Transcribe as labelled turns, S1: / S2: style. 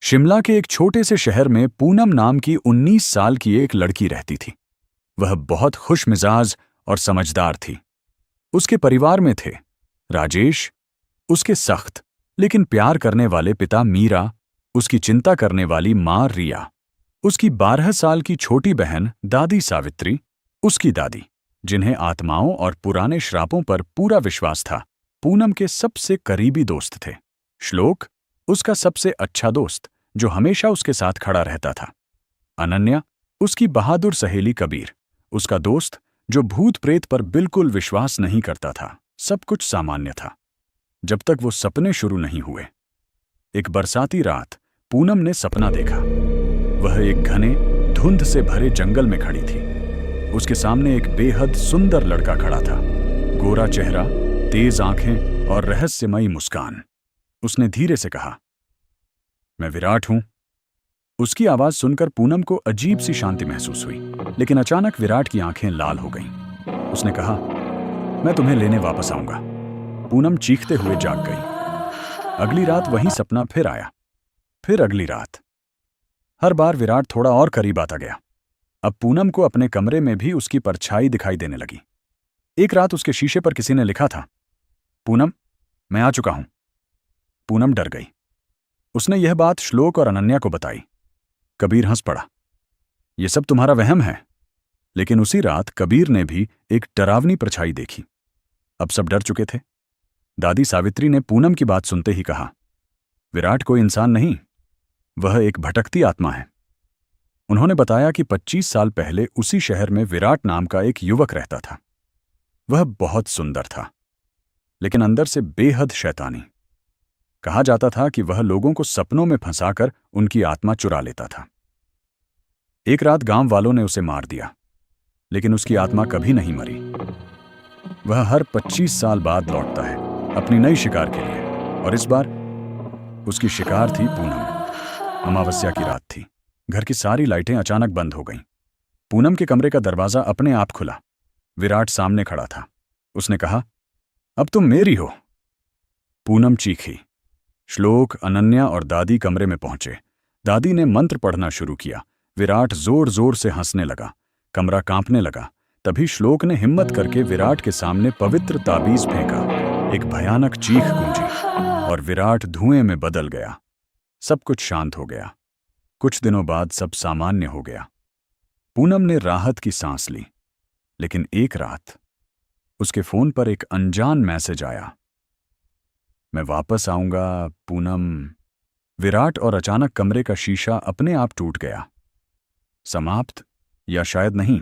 S1: शिमला के एक छोटे से शहर में पूनम नाम की 19 साल की एक लड़की रहती थी। वह बहुत खुश मिजाज और समझदार थी। उसके परिवार में थे राजेश, उसके सख्त लेकिन प्यार करने वाले पिता मीरा, उसकी चिंता करने वाली मां रिया, उसकी 12 साल की छोटी बहन दादी सावित्री, उसकी दादी, जिन्हें आत्माओं और पुराने श्रापों पर पूरा विश्वास था। पूनम के सबसे करीबी दोस्त थे श्लोक, उसका सबसे अच्छा दोस्त जो हमेशा उसके साथ खड़ा रहता था। अनन्या, उसकी बहादुर सहेली कबीर, उसका दोस्त जो भूत प्रेत पर बिल्कुल विश्वास नहीं करता था। सब कुछ सामान्य था जब तक वो सपने शुरू नहीं हुए। एक बरसाती रात पूनम ने सपना देखा। वह एक घने धुंध से भरे जंगल में खड़ी थी। उसके सामने एक बेहद सुंदर लड़का खड़ा था। गोरा चेहरा, तेज आंखें और रहस्यमयी मुस्कान। उसने धीरे से कहा, मैं विराट हूं। उसकी आवाज सुनकर पूनम को अजीब सी शांति महसूस हुई, लेकिन अचानक विराट की आंखें लाल हो गईं। उसने कहा, मैं तुम्हें लेने वापस आऊंगा। पूनम चीखते हुए जाग गई। अगली रात वही सपना फिर आया, फिर अगली रात। हर बार विराट थोड़ा और करीब आता गया। अब पूनम को अपने कमरे में भी उसकी परछाई दिखाई देने लगी। एक रात उसके शीशे पर किसी ने लिखा था, पूनम, मैं आ चुका हूं। पूनम डर गई। उसने यह बात श्लोक और अनन्या को बताई। कबीर हंस पड़ा, यह सब तुम्हारा वहम है। लेकिन उसी रात कबीर ने भी एक डरावनी परछाई देखी। अब सब डर चुके थे। दादी सावित्री ने पूनम की बात सुनते ही कहा, विराट कोई इंसान नहीं, वह एक भटकती आत्मा है। उन्होंने बताया कि 25 साल पहले उसी शहर में विराट नाम का एक युवक रहता था। वह बहुत सुंदर था, लेकिन अंदर से बेहद शैतानी। कहा जाता था कि वह लोगों को सपनों में फंसाकर उनकी आत्मा चुरा लेता था। एक रात गांव वालों ने उसे मार दिया, लेकिन उसकी आत्मा कभी नहीं मरी। वह हर 25 साल बाद लौटता है अपनी नई शिकार के लिए, और इस बार उसकी शिकार थी पूनम। अमावस्या की रात थी। घर की सारी लाइटें अचानक बंद हो गईं। पूनम के कमरे का दरवाजा अपने आप खुला। विराट सामने खड़ा था। उसने कहा, अब तुम मेरी हो। पूनम चीखी। श्लोक, अनन्या और दादी कमरे में पहुंचे। दादी ने मंत्र पढ़ना शुरू किया। विराट जोर जोर से हंसने लगा। कमरा कांपने लगा। तभी श्लोक ने हिम्मत करके विराट के सामने पवित्र ताबीज फेंका। एक भयानक चीख गूंजी और विराट धुएं में बदल गया। सब कुछ शांत हो गया। कुछ दिनों बाद सब सामान्य हो गया। पूनम ने राहत की सांस ली। लेकिन एक रात उसके फोन पर एक अनजान मैसेज आया, मैं वापस आऊंगा पूनम। विराट, और अचानक कमरे का शीशा अपने आप टूट गया। समाप्त, या शायद नहीं।